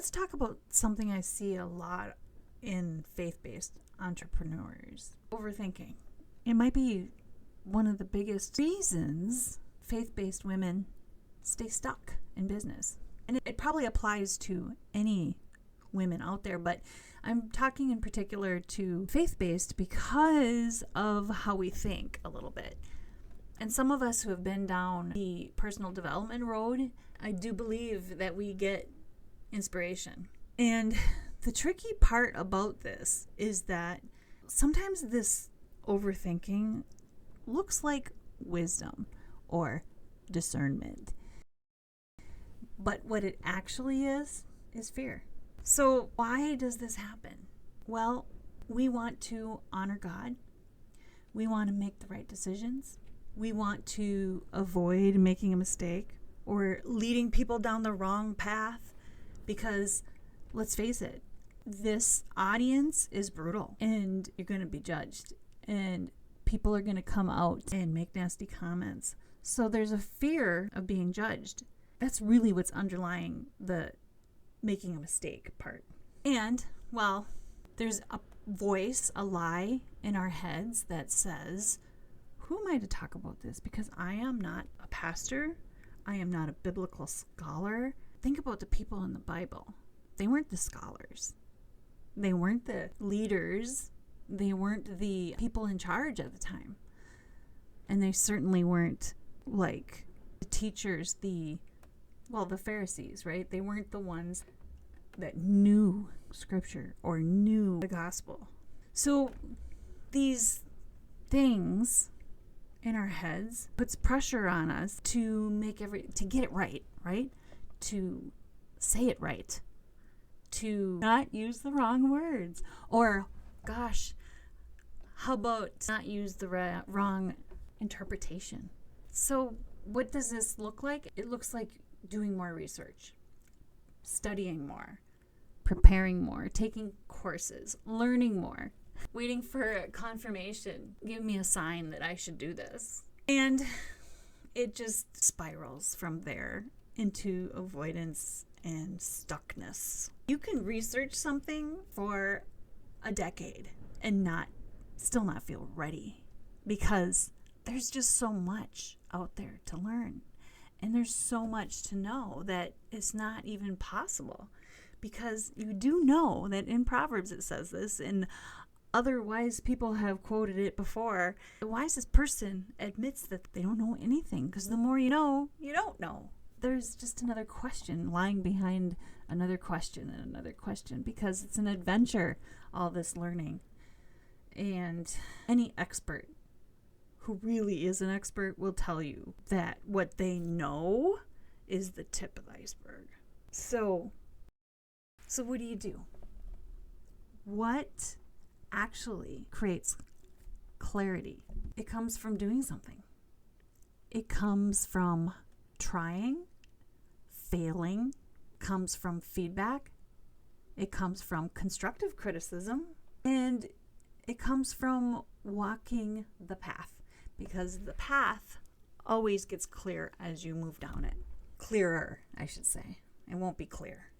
let's talk about something I see a lot in faith-based entrepreneurs. Overthinking. It might be one of the biggest reasons faith-based women stay stuck in business. And it probably applies to any women out there, but I'm talking in particular to faith-based because of how we think a little bit. And some of us who have been down the personal development road, I do believe that we get inspiration. And the tricky part about this is that sometimes this overthinking looks like wisdom or discernment. But what it actually is fear. So why does this happen? Well, we want to honor God. We want to make the right decisions. We want to avoid making a mistake or leading people down the wrong path because, let's face it, this audience is brutal and you're going to be judged and people are going to come out and make nasty comments. So there's a fear of being judged. That's really what's underlying the making a mistake part. And, well, there's a voice, a lie in our heads that says, who am I to talk about this? Because I am not a pastor. I am not a biblical scholar. Think about the people in the Bible. They weren't the scholars. They weren't the leaders. They weren't the people in charge at the time. And they certainly weren't like the teachers, the Pharisees, right? They weren't the ones that knew scripture or knew the gospel. So these things in our heads puts pressure on us to get it right? To say it right. To not use the wrong words. Or, gosh, how about not use the wrong interpretation? So what does this look like? It looks like doing more research, studying more, preparing more, taking courses, learning more, waiting for confirmation. Give me a sign that I should do this. And it just spirals from there into avoidance and stuckness. You can research something for a decade and still not feel ready because there's just so much out there to learn. And there's so much to know that it's not even possible because you do know that in Proverbs it says this, and other wise people have quoted it before. The wisest person admits that they don't know anything because the more you know, you don't know. There's just another question lying behind another question and another question because it's an adventure, all this learning. And any expert who really is an expert will tell you that what they know is the tip of the iceberg. So what do? What actually creates clarity? It comes from doing something. It comes from trying, failing, comes from feedback. It comes from constructive criticism, and it comes from walking the path. Because the path always gets clear as you move down it. Clearer, I should say. It won't be clear.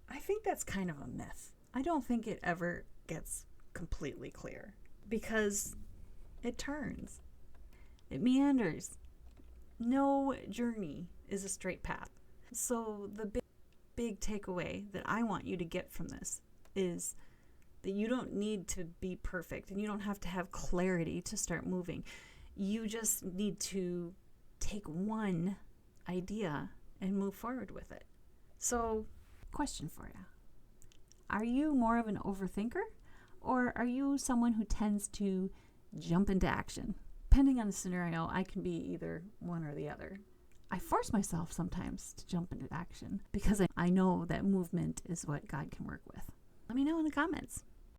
I think that's kind of a myth. I don't think it ever gets completely clear because it turns. It meanders. No journey is a straight path. So the big takeaway that I want you to get from this is that you don't need to be perfect and you don't have to have clarity to start moving. You just need to take one idea and move forward with it. So, question for you. Are you more of an overthinker or are you someone who tends to jump into action? Depending on the scenario, I can be either one or the other. I force myself sometimes to jump into action because I know that movement is what God can work with. Let me know in the comments.